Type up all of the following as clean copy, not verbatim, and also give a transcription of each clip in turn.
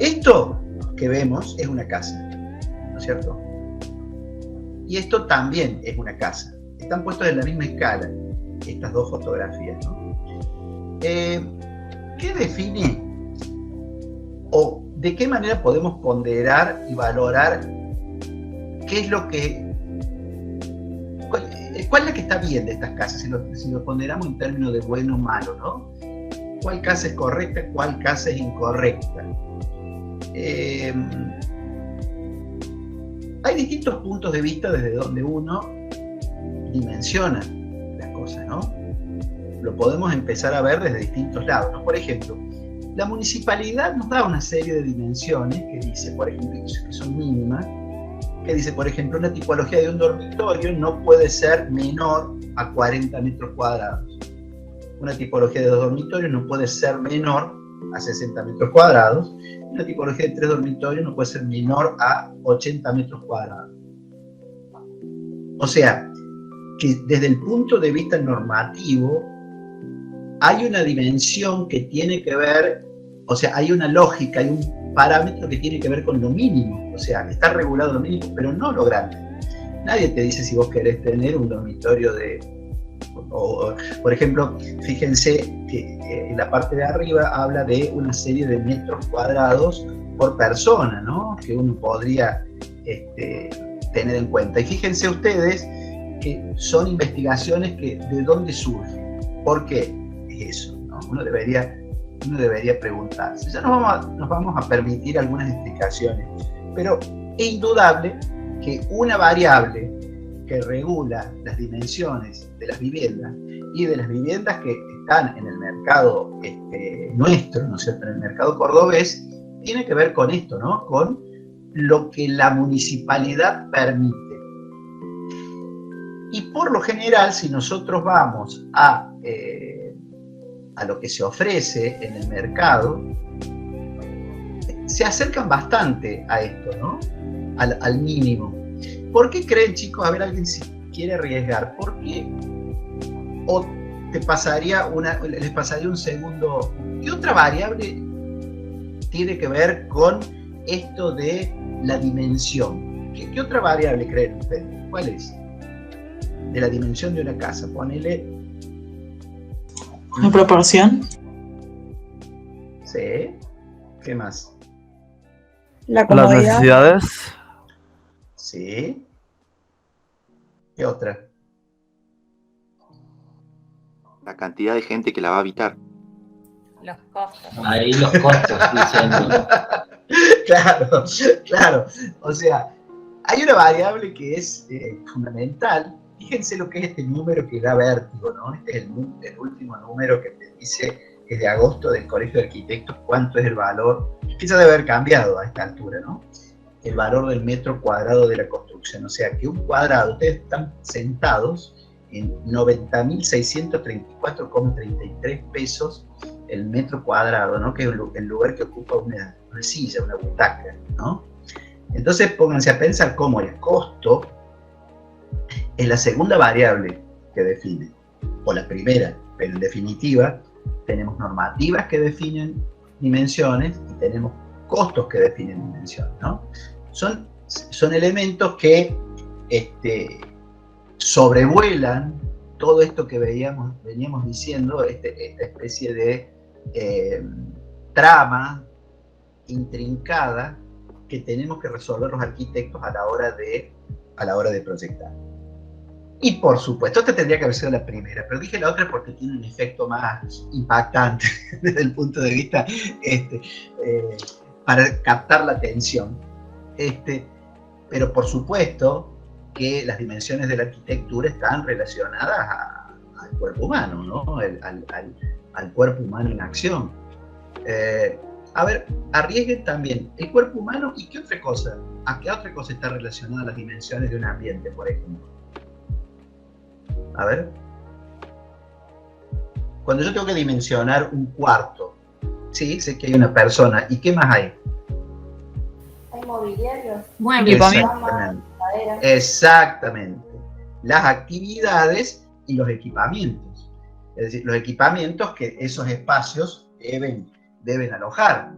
Esto que vemos es una casa, ¿no es cierto? Y esto también es una casa. Están puestos en la misma escala estas dos fotografías, ¿no? ¿Qué define o de qué manera podemos ponderar y valorar qué es lo que... ¿Cuál es la que está bien de estas casas? Si lo ponderamos en términos de bueno o malo, ¿no? ¿Cuál casa es correcta? ¿Cuál casa es incorrecta? Hay distintos puntos de vista desde donde uno dimensiona las cosas, ¿no? Lo podemos empezar a ver desde distintos lados, ¿no? Por ejemplo, la municipalidad nos da una serie de dimensiones que dice, por ejemplo, que son mínimas, que dice, por ejemplo, una tipología de un dormitorio no puede ser menor a 40 metros cuadrados. Una tipología de 2 dormitorios no puede ser menor a 60 metros cuadrados. Una tipología de 3 dormitorios no puede ser menor a 80 metros cuadrados. O sea, que desde el punto de vista normativo, hay una dimensión que tiene que ver, o sea, hay una lógica, hay un parámetro que tiene que ver con lo mínimo. O sea, está regulado lo mínimo, pero no lo grande. Nadie te dice si vos querés tener un dormitorio de... por ejemplo, fíjense que en la parte de arriba habla de una serie de metros cuadrados por persona, ¿no? Que uno podría tener en cuenta. Y fíjense ustedes que son investigaciones que de dónde surgen. ¿Por qué es eso? ¿No? Uno debería preguntarse. Ya nos vamos a permitir algunas explicaciones, pero es indudable que una variable que regula las dimensiones de las viviendas y de las viviendas que están en el mercado nuestro, ¿no es cierto?, en el mercado cordobés, tiene que ver con esto, ¿no?, con lo que la municipalidad permite. Y por lo general, si nosotros vamos a lo que se ofrece en el mercado, se acercan bastante a esto, ¿no?, al mínimo. ¿Por qué creen, chicos? A ver, alguien si quiere arriesgar. ¿Por qué? ¿O les pasaría un segundo? ¿Qué otra variable tiene que ver con esto de la dimensión? ¿Qué otra variable creen ustedes? ¿Cuál es? De la dimensión de una casa. Ponele... ¿La proporción? Sí. ¿Qué más? La comodidad. Las necesidades. Sí. ¿Qué otra? La cantidad de gente que la va a habitar. Los costos. Ahí los costos, diciendo. Claro, claro. O sea, hay una variable que es fundamental. Fíjense lo que es este número que da vértigo, ¿no? Este es el último número que te dice, que es de agosto del Colegio de Arquitectos, cuánto es el valor, que ya debe haber cambiado a esta altura, ¿no? El valor del metro cuadrado de la construcción. O sea, que un cuadrado, ustedes están sentados en 90.634,33 pesos el metro cuadrado, ¿no? Que es el lugar que ocupa una silla, una butaca, ¿no? Entonces pónganse a pensar cómo el costo es la segunda variable que define, o la primera, pero en definitiva tenemos normativas que definen dimensiones y tenemos costos que definen dimensiones, ¿no? Son elementos que sobrevuelan todo esto que veníamos diciendo, esta especie de trama intrincada que tenemos que resolver los arquitectos a la hora de proyectar. Y por supuesto, esta tendría que haber sido la primera, pero dije la otra porque tiene un efecto más impactante desde el punto de vista para captar la atención. Pero por supuesto que las dimensiones de la arquitectura están relacionadas al cuerpo humano, ¿no? Al cuerpo humano en acción. A ver, arriesguen también el cuerpo humano y qué otra cosa. ¿A qué otra cosa está relacionada las dimensiones de un ambiente, por ejemplo? A ver. Cuando yo tengo que dimensionar un cuarto, sí, sé que hay una persona. ¿Y qué más hay? Hay mobiliarios. Exactamente. Exactamente. Las actividades y los equipamientos. Es decir, los equipamientos que esos espacios deben alojar.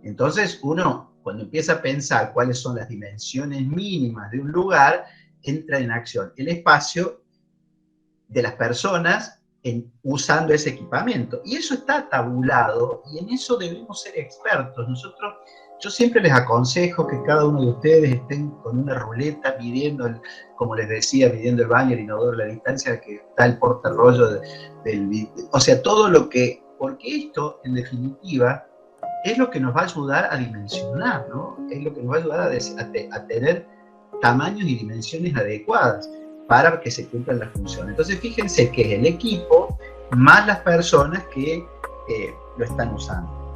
Entonces uno, cuando empieza a pensar cuáles son las dimensiones mínimas de un lugar, entra en acción el espacio de las personas usando ese equipamiento. Y eso está tabulado, y en eso debemos ser expertos. Yo siempre les aconsejo que cada uno de ustedes estén con una ruleta midiendo, como les decía, midiendo el baño, el inodoro, la distancia que está el portarrollo o sea, todo lo que, porque esto, en definitiva, es lo que nos va a ayudar a dimensionar, ¿no? Es lo que nos va a ayudar a tener tamaños y dimensiones adecuadas para que se cumplan las funciones. Entonces, fíjense que es el equipo más las personas que lo están usando.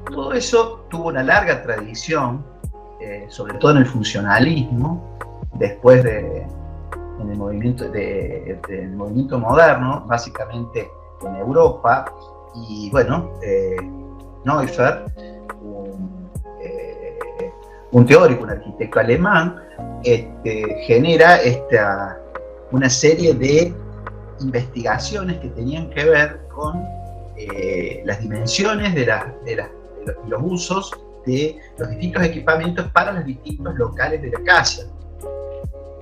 Todo eso tuvo una larga tradición, sobre todo en el funcionalismo, después en el movimiento moderno, básicamente en Europa. Y bueno, Neuffer, un teórico, un arquitecto alemán, genera una serie de investigaciones que tenían que ver con las dimensiones de los usos de los distintos equipamientos para los distintos locales de la casa.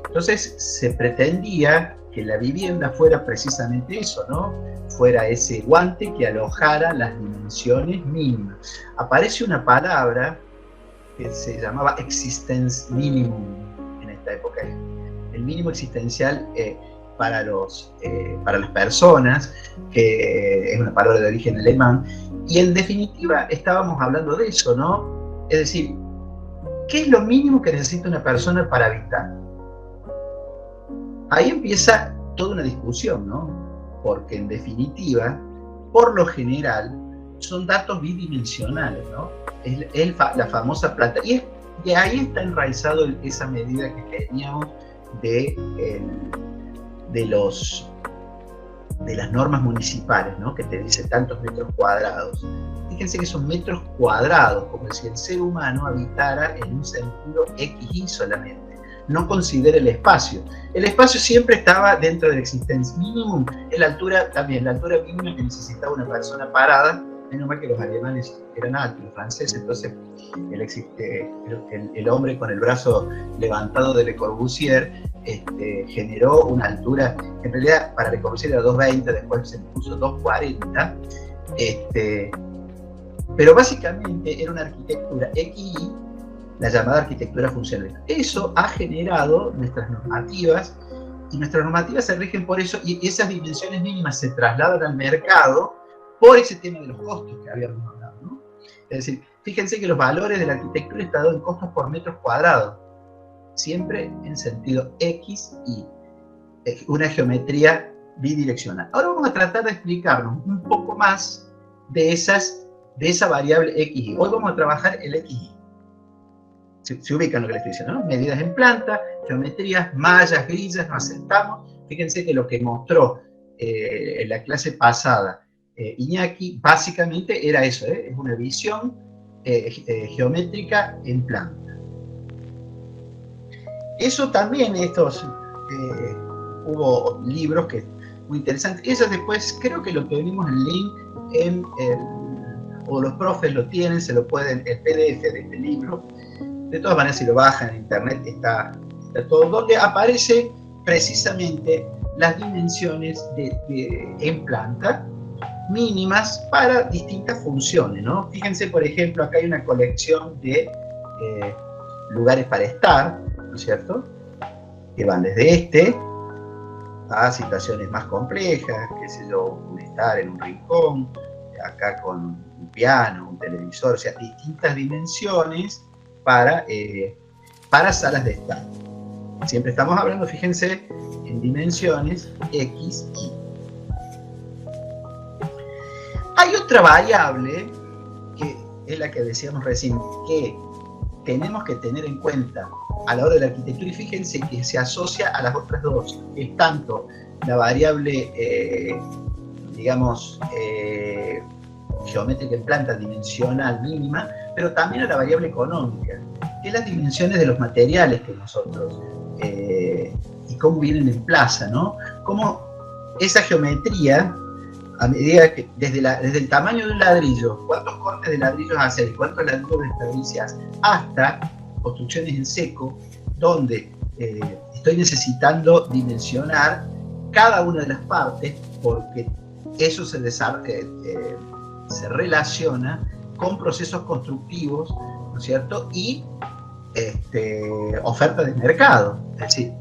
Entonces se pretendía que la vivienda fuera precisamente eso, ¿no? Fuera ese guante que alojara las dimensiones mínimas. Aparece una palabra que se llamaba existence minimum en esta época. El mínimo existencial para las personas, que es una palabra de origen alemán, y en definitiva estábamos hablando de eso, ¿no? Es decir, ¿qué es lo mínimo que necesita una persona para habitar? Ahí empieza toda una discusión, ¿no? Porque en definitiva, por lo general, son datos bidimensionales, ¿no? Es la famosa planta. Y ahí está enraizado esa medida que teníamos de las normas municipales, ¿no? Que te dice tantos metros cuadrados. Fíjense que son metros cuadrados, como si el ser humano habitara en un sentido XY solamente. No considera el espacio. El espacio siempre estaba dentro del existence minimum. En la altura también, la altura mínima que necesitaba una persona parada. Menos mal que los alemanes eran altos, los franceses, entonces el hombre con el brazo levantado de Le Corbusier generó una altura, en realidad para Le Corbusier era 2,20, después se puso 2,40, pero básicamente era una arquitectura XY, la llamada arquitectura funcional. Eso ha generado nuestras normativas, y nuestras normativas se rigen por eso, y esas dimensiones mínimas se trasladan al mercado por ese tema de los costos que habíamos hablado, ¿no? Es decir, fíjense que los valores de la arquitectura están dados en costos por metros cuadrados, siempre en sentido X y una geometría bidireccional. Ahora vamos a tratar de explicarnos un poco más de esa variable XY. Hoy vamos a trabajar el XY. Se ubican lo que les estoy diciendo, ¿no? Medidas en planta, geometrías, mallas, grillas, nos asentamos. Fíjense que lo que mostró en la clase pasada Iñaki, básicamente era eso, es una visión geométrica en planta. Eso también, hubo libros que muy interesantes. Eso después, creo que lo tenemos en link, o los profes lo tienen, se lo pueden, el PDF de este libro. De todas maneras, si lo bajan en internet, está todo, donde aparece precisamente las dimensiones en planta mínimas para distintas funciones, ¿no? Fíjense, por ejemplo, acá hay una colección de lugares para estar, ¿no es cierto? Que van desde a situaciones más complejas, qué sé yo, un estar en un rincón, acá con un piano, un televisor, o sea, distintas dimensiones para salas de estar. Siempre estamos hablando, fíjense, en dimensiones X, Y. Hay otra variable, que es la que decíamos recién, que tenemos que tener en cuenta a la hora de la arquitectura, y fíjense que se asocia a las otras dos, que es tanto la variable, geométrica en planta dimensional mínima, pero también a la variable económica, que es las dimensiones de los materiales que nosotros, y cómo vienen en plaza, ¿no? Cómo esa geometría a medida que desde el tamaño de un ladrillo, cuántos cortes de ladrillos hacer, cuántos ladrillos desperdicias, hasta construcciones en seco, donde estoy necesitando dimensionar cada una de las partes, porque eso se relaciona con procesos constructivos, ¿no es cierto? Y oferta de mercado. Es decir,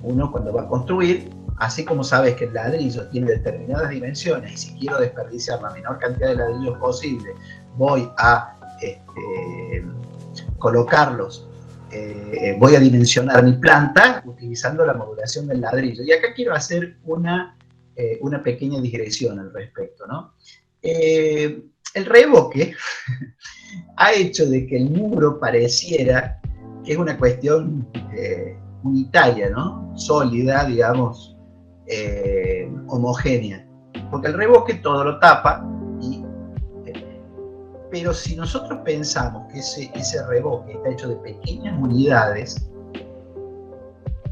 uno cuando va a construir, así como sabes que el ladrillo tiene determinadas dimensiones y si quiero desperdiciar la menor cantidad de ladrillos posible, voy a colocarlos, voy a dimensionar mi planta utilizando la modulación del ladrillo. Y acá quiero hacer una pequeña digresión al respecto, ¿no? El revoque ha hecho de que el muro pareciera que es una cuestión unitaria, ¿no? Sólida, digamos, homogénea, porque el revoque todo lo tapa, pero si nosotros pensamos que ese revoque está hecho de pequeñas unidades,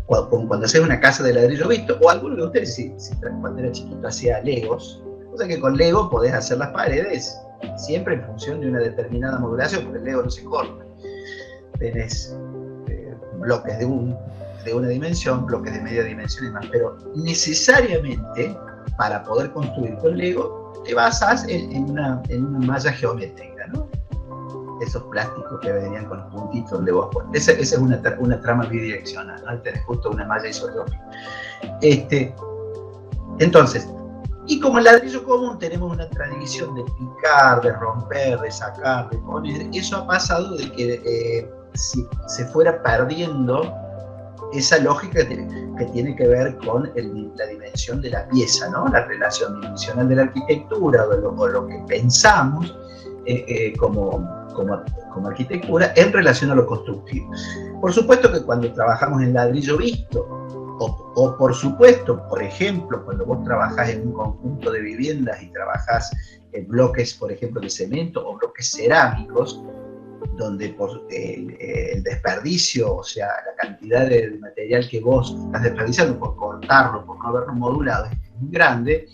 cuando haces una casa de ladrillo visto, o alguno de ustedes, si cuando era chiquito hacía legos, o sea que con Lego podés hacer las paredes siempre en función de una determinada modulación, porque el Lego no se corta. Tenés bloques de una dimensión, bloques de media dimensión y más, pero necesariamente para poder construir con Lego te basas en una malla geométrica, ¿no? Esos plásticos que venían con los puntitos donde vos pones. Esa es una trama bidireccional, ¿no? Tenés justo una malla isotrópica. Entonces, y como el ladrillo común tenemos una tradición de picar, de romper, de sacar, de poner, eso ha pasado de que si se fuera perdiendo esa lógica que tiene que ver con la dimensión de la pieza, ¿no? La relación dimensional de la arquitectura o lo que pensamos como arquitectura en relación a lo constructivo. Por supuesto que cuando trabajamos en ladrillo visto, o por supuesto, por ejemplo, cuando vos trabajás en un conjunto de viviendas y trabajás en bloques, por ejemplo, de cemento o bloques cerámicos, donde el desperdicio, o sea, la cantidad de material que vos estás desperdiciando por cortarlo, por no haberlo modulado, es muy grande,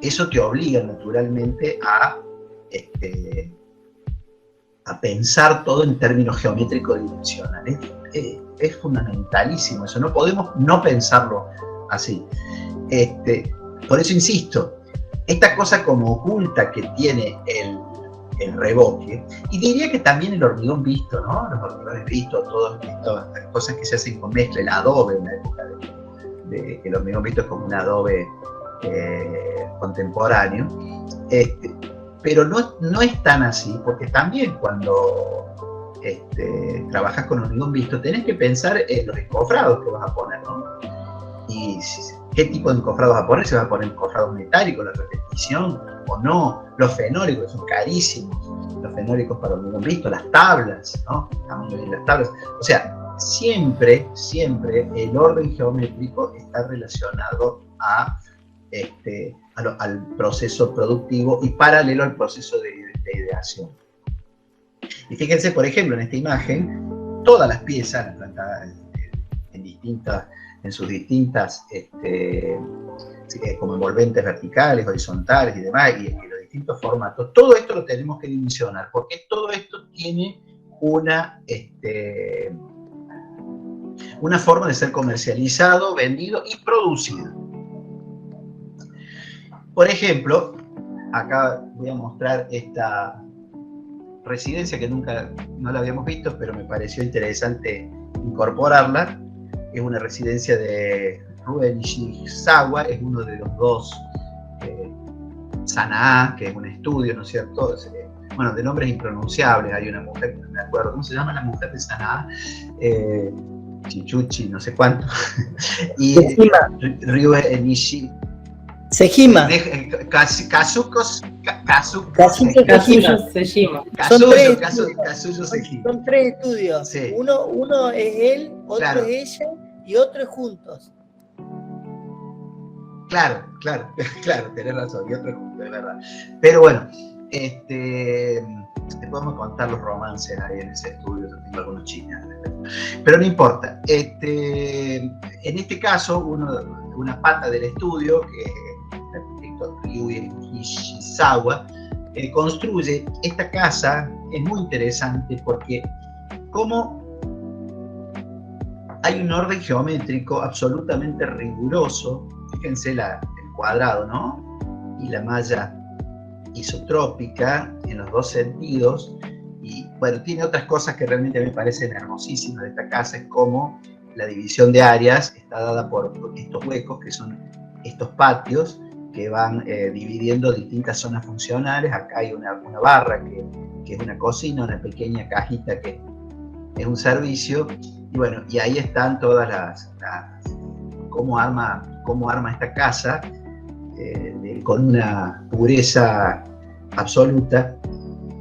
eso te obliga naturalmente a pensar todo en términos geométricos dimensionales. Es fundamentalísimo eso, no podemos no pensarlo así. Por eso insisto, esta cosa como oculta que tiene el revoque, y diría que también el hormigón visto, ¿no? Los hormigones vistos, todas estas cosas que se hacen con mezcla, el adobe, en la época de el hormigón visto es como un adobe contemporáneo, pero no es tan así, porque también cuando trabajas con hormigón visto tenés que pensar en los encofrados que vas a poner, ¿no? Y qué tipo de encofrado vas a poner, si vas a poner encofrados metálicos, la repetición o no, los fenólicos son carísimos, los fenólicos para hormigón visto, las tablas, ¿no? Las tablas, o sea, siempre el orden geométrico está relacionado al proceso productivo y paralelo al proceso de ideación. Y fíjense, por ejemplo, en esta imagen, todas las piezas plantadas en sus distintas como envolventes verticales, horizontales y demás, y los distintos formatos, todo esto lo tenemos que dimensionar, porque todo esto tiene una forma de ser comercializado, vendido y producido. Por ejemplo, acá voy a mostrar esta residencia que nunca no la habíamos visto, pero me pareció interesante incorporarla. Es una residencia de Rubén Nishizawa, es uno de los dos Sanaa, que es un estudio, ¿no es cierto? Bueno, de nombres impronunciables, hay una mujer, no me acuerdo, ¿cómo se llama la mujer de Sanaa? Chichuchi, no sé cuánto. Y Rubén Nishi. Sejima. Kazuyo Sejima. Son tres estudios. Sí. Uno es él, otro claro. Es ella y otro es juntos. Claro, tenés razón, y otro es juntos, es verdad. Pero bueno, te podemos contar los romances ahí en ese estudio, yo tengo algunos chismes, pero no importa. En este caso, una pata del estudio, que el arquitecto Ryuhei Hishizawa, construye esta casa. Es muy interesante porque como hay un orden geométrico absolutamente riguroso, fíjense el cuadrado, ¿no? Y la malla isotrópica en los dos sentidos, y bueno, tiene otras cosas que realmente me parecen hermosísimas de esta casa, es como la división de áreas está dada por estos huecos, que son estos patios, que van dividiendo distintas zonas funcionales. Acá hay una barra que es una cocina, una pequeña cajita que es un servicio, y bueno, y ahí están todas las cómo arma esta casa, con una pureza absoluta.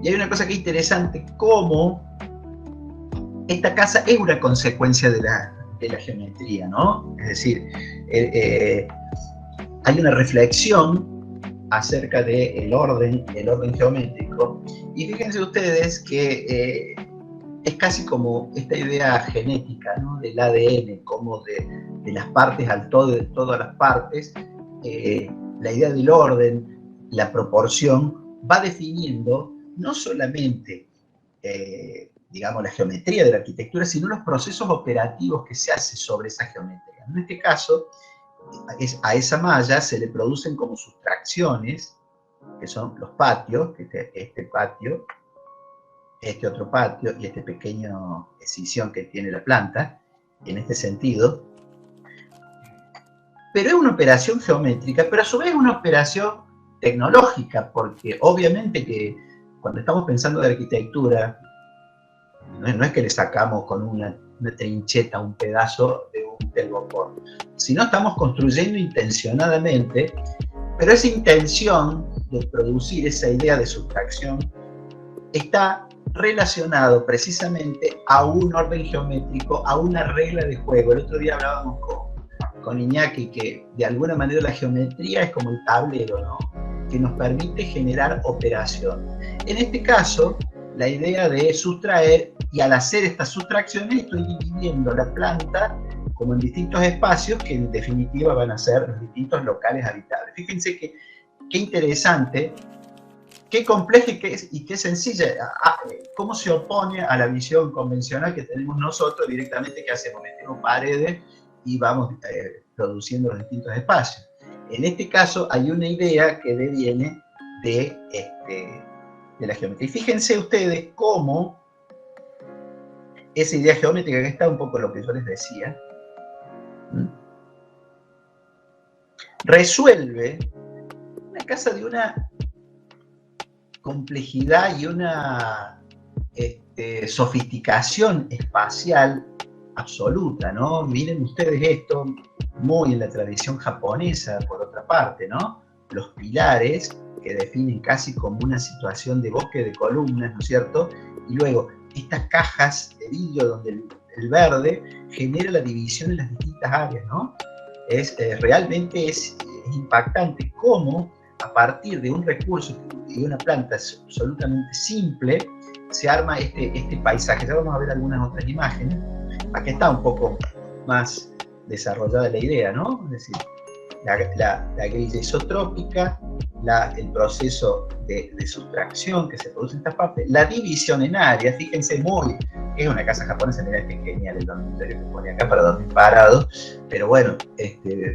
Y hay una cosa que es interesante, cómo esta casa es una consecuencia de la geometría, ¿no? Es decir, hay una reflexión acerca del orden geométrico, y fíjense ustedes que es casi como esta idea genética, ¿no? Del ADN, como de las partes al todo, de todas las partes. La idea del orden, la proporción, va definiendo no solamente, digamos, la geometría de la arquitectura, sino los procesos operativos que se hacen sobre esa geometría. En este caso, a esa malla se le producen como sustracciones, que son los patios, este patio, este otro patio y este pequeño escisión que tiene la planta, en este sentido. Pero es una operación geométrica, pero a su vez es una operación tecnológica, porque obviamente que cuando estamos pensando de arquitectura, no es que le sacamos con una trincheta un pedazo de un telgopor, sino estamos construyendo intencionadamente, pero esa intención de producir esa idea de sustracción está relacionado precisamente a un orden geométrico, a una regla de juego. El otro día hablábamos con Iñaki que de alguna manera la geometría es como el tablero, ¿no? Que nos permite generar operación. En este caso, la idea de sustraer, y al hacer estas sustracciones estoy dividiendo la planta como en distintos espacios que en definitiva van a ser los distintos locales habitables. Fíjense qué interesante, qué compleja y qué sencilla, cómo se opone a la visión convencional que tenemos nosotros directamente, que hacemos, metemos paredes y vamos produciendo los distintos espacios. En este caso hay una idea que deviene de la geometría. Y fíjense ustedes cómo esa idea geométrica, que está un poco lo que yo les decía, resuelve una casa de una complejidad y una sofisticación espacial absoluta, ¿no? Miren ustedes esto, muy en la tradición japonesa, por otra parte, ¿no? Los pilares que definen casi como una situación de bosque de columnas, ¿no es cierto? Y luego estas cajas de vidrio donde el verde genera la división en las distintas áreas, ¿no? Realmente es impactante cómo a partir de un recurso y de una planta absolutamente simple se arma este paisaje. Ya vamos a ver algunas otras imágenes. Aquí está un poco más desarrollada la idea, ¿no? Es decir, la grilla isotrópica, el proceso de sustracción que se produce en estas partes, la división en áreas. Fíjense, es una casa japonesa, mirá que genial el dormitorio que pone acá para dormir parado, pero bueno,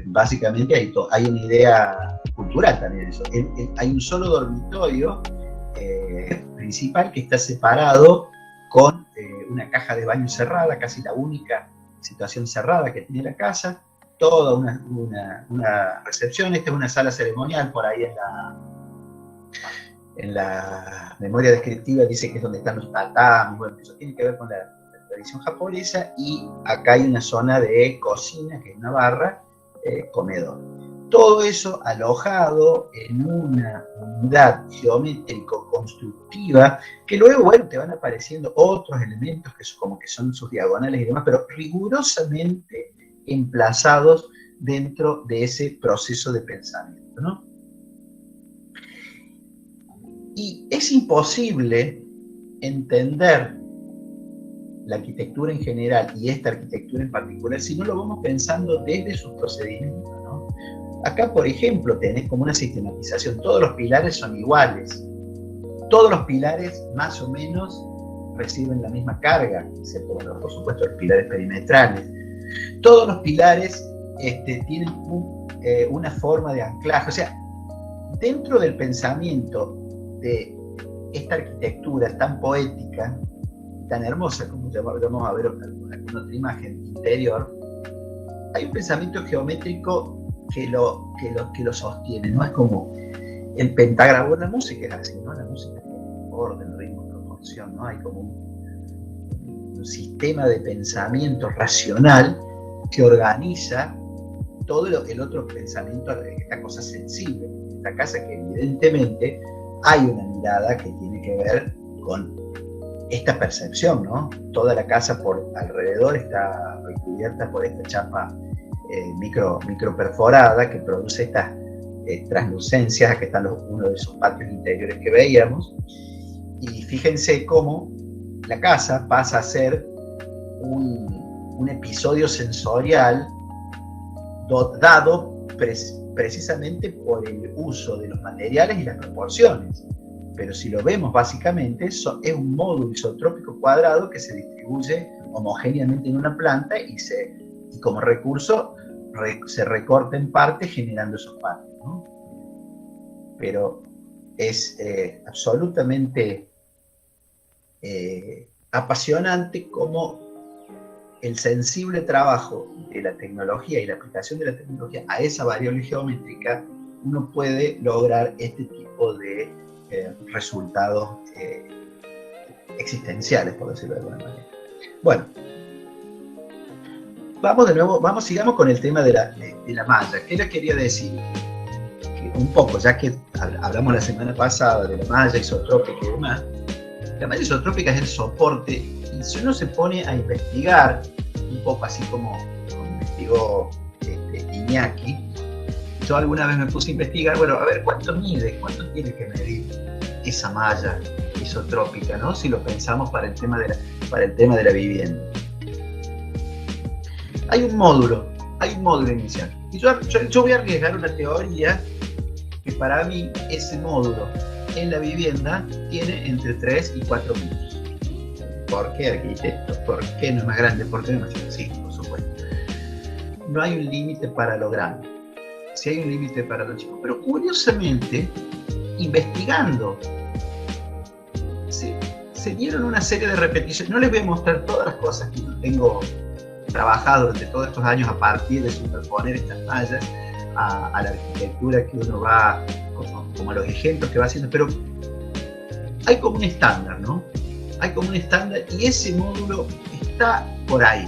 básicamente hay una idea cultural también de eso. Hay un solo dormitorio principal que está separado con una caja de baño cerrada, casi la única situación cerrada que tiene la casa, toda una recepción. Esta es una sala ceremonial, por ahí en la memoria descriptiva dice que es donde están los tatamis. Bueno, eso tiene que ver con la tradición japonesa. Y acá hay una zona de cocina, que es una barra, comedor. Todo eso alojado en una unidad geométrico-constructiva, que luego, bueno, te van apareciendo otros elementos que son sus diagonales y demás, pero rigurosamente emplazados dentro de ese proceso de pensamiento, ¿no? Y es imposible entender la arquitectura en general y esta arquitectura en particular si no lo vamos pensando desde sus procedimientos, ¿no? Acá, por ejemplo, tenés como una sistematización. Todos los pilares son iguales. Todos los pilares, más o menos, reciben la misma carga, excepto, bueno, por supuesto, los pilares perimetrales. Todos los pilares tienen una forma de anclaje. O sea, dentro del pensamiento de esta arquitectura tan poética, tan hermosa, como ya vamos a ver alguna otra imagen interior, hay un pensamiento geométrico que lo sostiene, ¿no? Es como el pentagrama. Bueno, la música es así, ¿no? La música tiene orden, ritmo, proporción, ¿no? Hay como un sistema de pensamiento racional que organiza todo el otro pensamiento, esta cosa sensible, esta casa que evidentemente hay una mirada que tiene que ver con esta percepción, ¿no? Toda la casa por alrededor está recubierta por esta chapa micro perforada que produce estas translucencias. Aquí están uno de esos patios interiores que veíamos, y fíjense cómo la casa pasa a ser un episodio sensorial dado precisamente por el uso de los materiales y las proporciones. Pero si lo vemos básicamente, es un módulo isotrópico cuadrado que se distribuye homogéneamente en una planta y como recurso se recorta en parte generando esos patios, ¿no? Pero es absolutamente apasionante cómo el sensible trabajo de la tecnología y la aplicación de la tecnología a esa variable geométrica, uno puede lograr este tipo de resultados existenciales, por decirlo de alguna manera. Bueno, vamos de nuevo, sigamos con el tema de la malla. ¿Qué les quería decir? Que un poco, ya que hablamos la semana pasada de la malla isotrópica y demás, la malla isotrópica es el soporte, y si uno se pone a investigar, un poco así como investigó Iñaki, yo alguna vez me puse a investigar, bueno, a ver, ¿cuánto mide? ¿Cuánto tiene que medir esa malla isotrópica, ¿no? Si lo pensamos para el tema de la vivienda. Hay un módulo inicial. Y yo voy a arriesgar una teoría que para mí ese módulo en la vivienda tiene entre 3 y 4 metros. ¿Por qué, arquitecto? ¿Por qué no es más grande? ¿Por qué no es más chico? Sí, por supuesto. No hay un límite para lo grande. Sí hay un límite para lo chico. Pero curiosamente, investigando, se dieron una serie de repeticiones. No les voy a mostrar todas las cosas que yo tengo trabajado durante todos estos años a partir de superponer estas mallas a la arquitectura que uno va, como a los ejemplos que va haciendo, pero hay como un estándar, ¿no? Hay como un estándar y ese módulo está por ahí.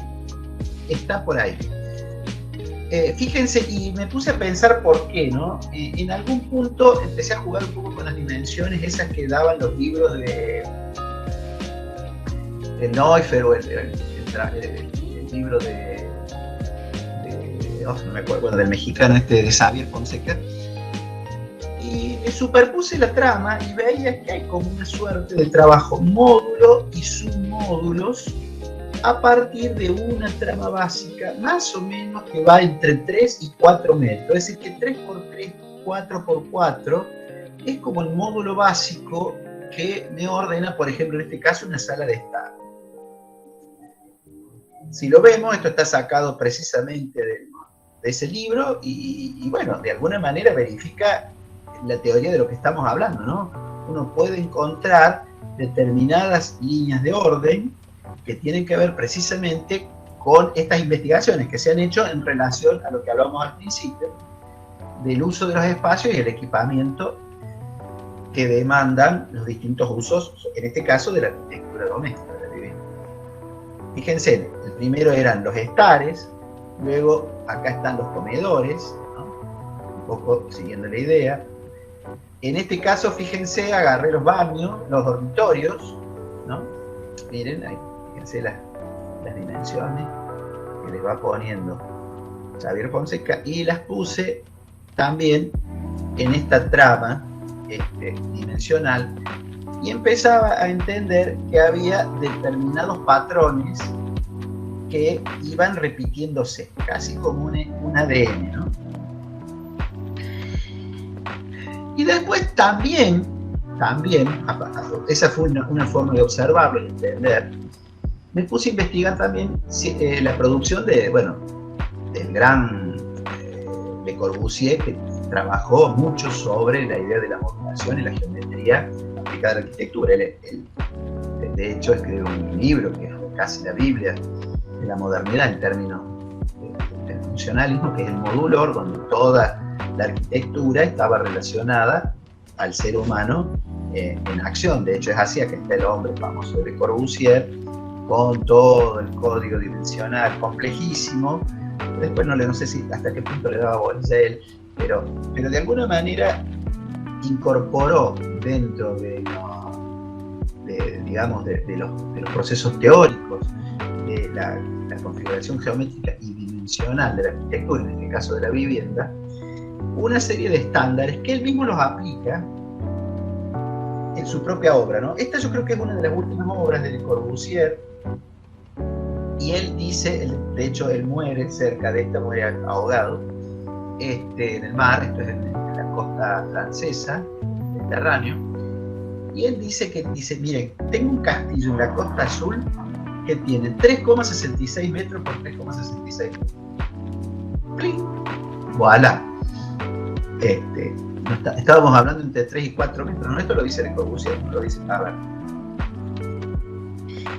Fíjense, y me puse a pensar por qué, ¿no? En algún punto empecé a jugar un poco con las dimensiones esas que daban los libros de Neufeld o el libro no me acuerdo, bueno, del mexicano de Xavier Fonseca, y le superpuse la trama y veía que hay como una suerte de trabajo módulo y submódulos a partir de una trama básica, más o menos que va entre 3 y 4 metros, es decir, que 3x3, 4x4 es como el módulo básico que me ordena, por ejemplo, en este caso, una sala de estar. Si lo vemos, esto está sacado precisamente de ese libro y bueno, de alguna manera verifica la teoría de lo que estamos hablando, ¿no? Uno puede encontrar determinadas líneas de orden que tienen que ver precisamente con estas investigaciones que se han hecho en relación a lo que hablamos al principio, del uso de los espacios y el equipamiento que demandan los distintos usos, en este caso de la arquitectura doméstica de la vivienda. Fíjense, el primero eran los estares, luego acá están los comedores, ¿no? Un poco siguiendo la idea. En este caso, fíjense, agarré los baños, los dormitorios, ¿no? Miren, ahí, fíjense las dimensiones que les va poniendo Xavier Fonseca, y las puse también en esta trama dimensional, y empezaba a entender que había determinados patrones que iban repitiéndose, casi como un ADN, ¿no? Y después también, esa fue una forma de observarlo y entender. Me puse a investigar también la producción del gran Le Corbusier, que trabajó mucho sobre la idea de la modulación y la geometría aplicada a la arquitectura. Él, de hecho, escribió un libro que es casi la Biblia de la modernidad en términos del funcionalismo, que es el Modulor, donde toda la arquitectura estaba relacionada al ser humano en acción. De hecho, es así que está el hombre famoso de Le Corbusier, con todo el código dimensional complejísimo. Después no sé si hasta qué punto le daba bolas a él, pero de alguna manera incorporó dentro de los procesos teóricos de la configuración geométrica y dimensional de la arquitectura, en este caso de la vivienda, una serie de estándares que él mismo los aplica en su propia obra, ¿no? Esta yo creo que es una de las últimas obras de Le Corbusier, y él dice, de hecho él muere cerca de esta, muere ahogado en el mar, esto es en la costa francesa, Mediterráneo, y él dice, miren, tengo un castillo en la Costa Azul que tiene 3,66 metros por 3,66 metros. ¡Pling! ¡Voilà! Estábamos hablando entre 3 y 4 metros, no, esto lo dice Le Corbusier, no lo dice Tabar.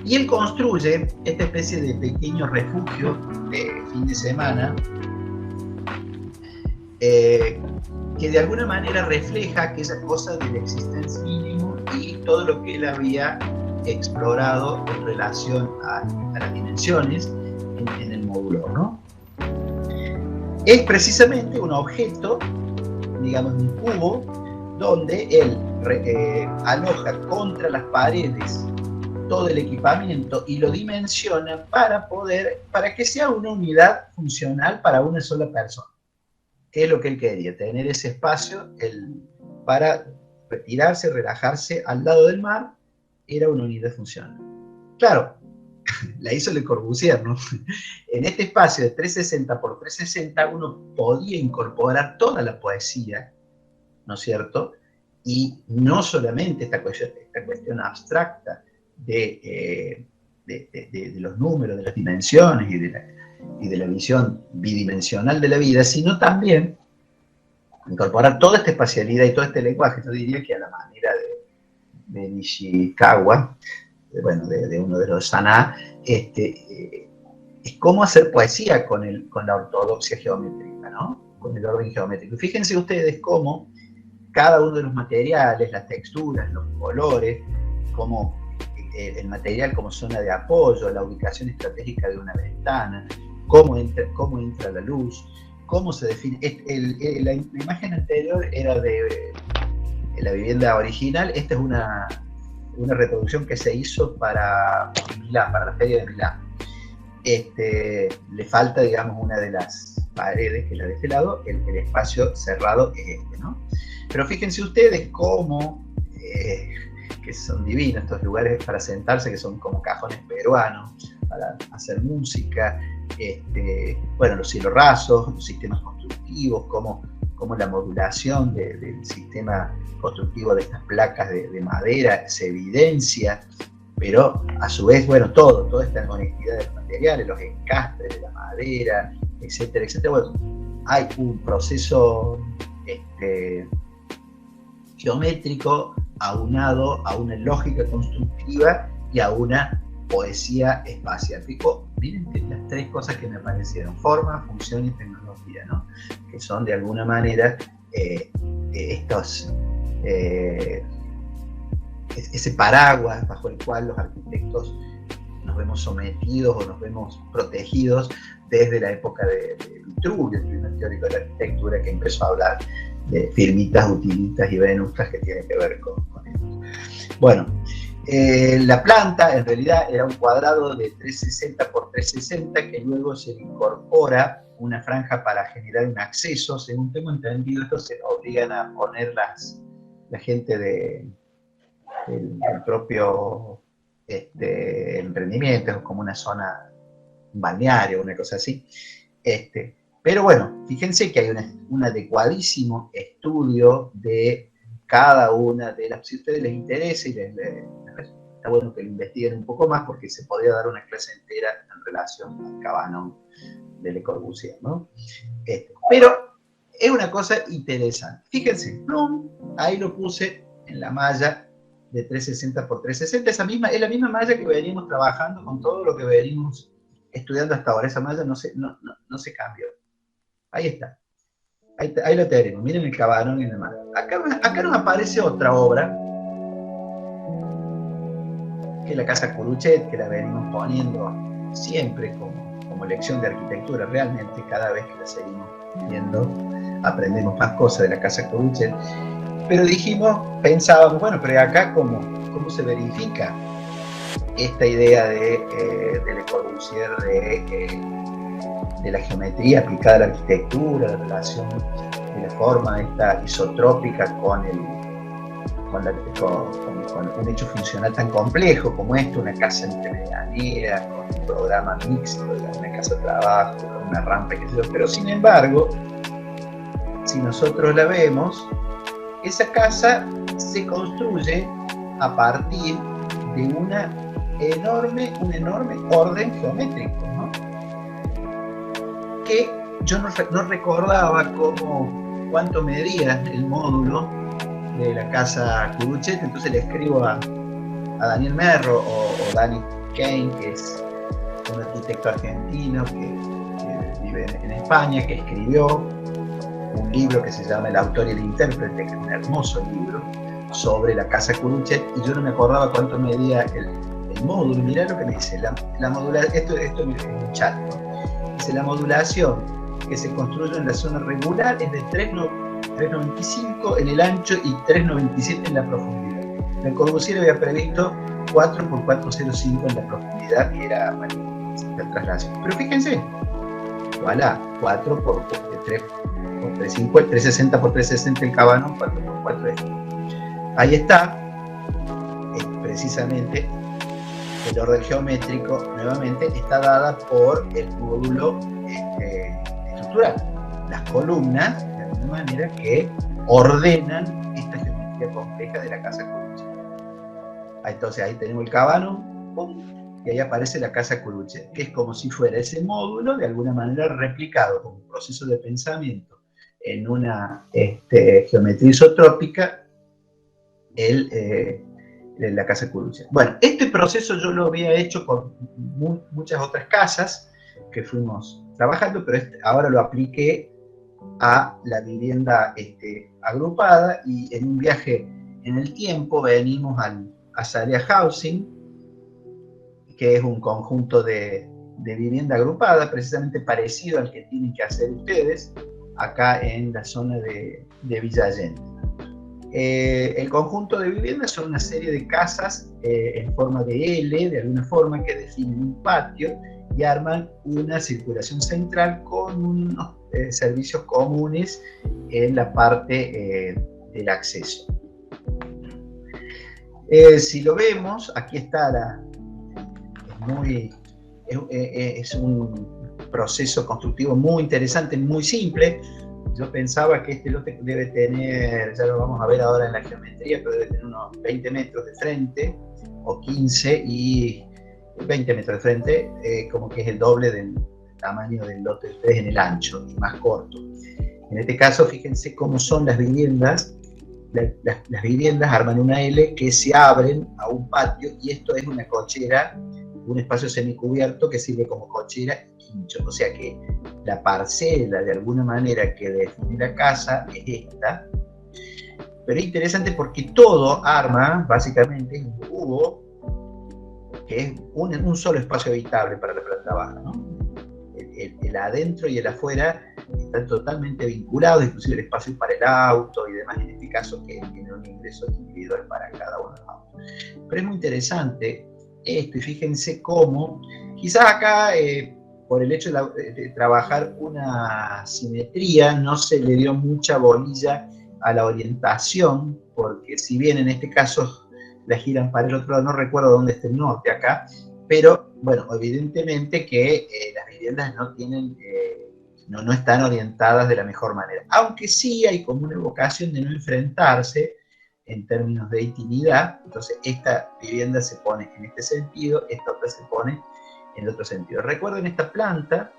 Y él construye esta especie de pequeño refugio de fin de semana que de alguna manera refleja aquella cosa del existencialismo y todo lo que él había explorado en relación a las dimensiones en el módulo, ¿no? Es precisamente un objeto, digamos un cubo, donde él aloja contra las paredes todo el equipamiento y lo dimensiona para que sea una unidad funcional para una sola persona. ¿Qué es lo que él quería? Tener ese espacio para retirarse, relajarse al lado del mar, era una unidad funcional. Claro, la hizo Le Corbusier, ¿no? En este espacio de 360 por 360 uno podía incorporar toda la poesía, ¿no es cierto? Y no solamente esta cuestión abstracta de los números, de las dimensiones y de la visión bidimensional de la vida, sino también incorporar toda esta espacialidad y todo este lenguaje. Yo diría que a la manera de Nishikawa, de uno de los Saná, es cómo hacer poesía con la ortodoxia geométrica, ¿no? Con el orden geométrico. Y fíjense ustedes cómo cada uno de los materiales, las texturas, los colores, como el material como zona de apoyo, la ubicación estratégica de una ventana, cómo entra la luz, cómo se define. La imagen anterior era de la vivienda original. Esta es una reproducción que se hizo para Milán, para la Feria de Milán. Le falta, digamos, una de las paredes, que es la de este lado, el espacio cerrado es ¿no? Pero fíjense ustedes cómo, que son divinos estos lugares para sentarse, que son como cajones peruanos, para hacer música, los cielos rasos, los sistemas constructivos, como la modulación del sistema constructivo de estas placas de madera se evidencia, pero a su vez, toda esta honestidad de los materiales, los encastres de la madera, etcétera, etcétera. Bueno, hay un proceso geométrico aunado a una lógica constructiva y a una poesía espacial. Miren las tres cosas que me aparecieron: forma, función y tecnología, ¿no? Que son de alguna manera ese paraguas bajo el cual los arquitectos nos vemos sometidos o nos vemos protegidos desde la época de Vitruvio, el primer teórico de la arquitectura, que empezó a hablar de firmitas, utilitas y venustas, que tienen que ver con esto. Bueno, la planta en realidad era un cuadrado de 360 por 360 que luego se le incorpora una franja para generar un acceso. Según tengo entendido, esto se obligan a poner la gente del propio emprendimiento, como una zona balnearia, una cosa así. Pero bueno, fíjense que hay un adecuadísimo estudio de cada una de las... Si a ustedes les interesa, está bueno que lo investiguen un poco más, porque se podría dar una clase entera en relación al Cabanon de Le Corbusier, ¿no? Pero es una cosa interesante. Fíjense, ahí lo puse en la malla de 360 por 360, es la misma malla que venimos trabajando con todo lo que venimos estudiando hasta ahora. Esa malla no se cambió. Ahí está. Ahí lo tenemos. Miren el Cabanon en la malla. Acá nos aparece otra obra, que es la Casa Curuchet, que la venimos poniendo siempre como lección de arquitectura. Realmente cada vez que la seguimos viendo aprendemos más cosas de la Casa Curuchet. Pero pensábamos, bueno, pero acá cómo se verifica esta idea de Le Corbusier, de la geometría aplicada a la arquitectura, la relación de la forma esta isotrópica con un hecho funcional tan complejo como esto, una casa intermedianera, con un programa mixto, una casa de trabajo, con una rampa, qué sé yo. Pero sin embargo, si nosotros la vemos, esa casa se construye a partir de un enorme orden geométrico, ¿no? Que yo no recordaba cuánto medía el módulo de la Casa Curuchet. Entonces le escribo a Daniel Merro o Dani Kane, que es un arquitecto argentino que vive en España, que escribió un libro que se llama El autor y el intérprete, que es un hermoso libro sobre la Casa Curuchet, y yo no me acordaba cuánto medía el módulo. Mirá lo que me dice, la modulación, esto es un chat, ¿no? Dice: la modulación que se construye en la zona regular es de 3,95 en el ancho y 3,97 en la profundidad. Le Corbusier había previsto 4 por 4,05 en la profundidad, que era, bueno, la traslación. Pero fíjense, voilà, 4 por 3 por 350, 360 por 360 el Cabanon, 4 por 4 esto. Ahí está, precisamente, el orden geométrico, nuevamente, está dada por el módulo estructural. Las columnas, de alguna manera, que ordenan esta geometría compleja de la Casa Curuchet. Entonces ahí tenemos el Cabanon, ¡pum!, y ahí aparece la Casa Curuchet, que es como si fuera ese módulo, de alguna manera replicado como un proceso de pensamiento en una geometría isotrópica, la Casa Curuchet. Bueno, este proceso yo lo había hecho con muchas otras casas que fuimos trabajando, pero ahora lo apliqué a la vivienda agrupada, y en un viaje en el tiempo venimos a Azalea Housing, que es un conjunto de vivienda agrupada, precisamente parecido al que tienen que hacer ustedes acá en la zona de Villa Allende. El conjunto de viviendas son una serie de casas en forma de L, de alguna forma, que definen un patio y arman una circulación central con unos servicios comunes en la parte del acceso. Si lo vemos, aquí está es un proceso constructivo muy interesante, muy simple. Yo pensaba que este lote debe tener, ya lo vamos a ver ahora en la geometría, pero debe tener unos 20 metros de frente, o 15 y 20 metros de frente, como que es el doble del tamaño del lote de ustedes en el ancho, y más corto. En este caso, fíjense cómo son las viviendas. Las viviendas arman una L que se abren a un patio, y esto es una cochera, un espacio semicubierto que sirve como cochera y quincho. O sea que la parcela, de alguna manera, que define la casa es esta. Pero es interesante porque todo arma, básicamente, un cubo, que es un solo espacio habitable para la planta baja, ¿no? El adentro y el afuera están totalmente vinculados, inclusive el espacio para el auto y demás, en este caso, que tiene un ingreso individual para cada uno de los autos. Pero es muy interesante esto, y fíjense cómo, quizás acá, por el hecho de trabajar una simetría, no se le dio mucha bolilla a la orientación, porque si bien en este caso la giran para el otro lado, no recuerdo dónde está el norte acá, pero bueno, evidentemente que las viviendas no tienen no están orientadas de la mejor manera. Aunque sí hay como una evocación de no enfrentarse en términos de intimidad, entonces esta vivienda se pone en este sentido, esta otra se pone en el otro sentido. Recuerden esta planta,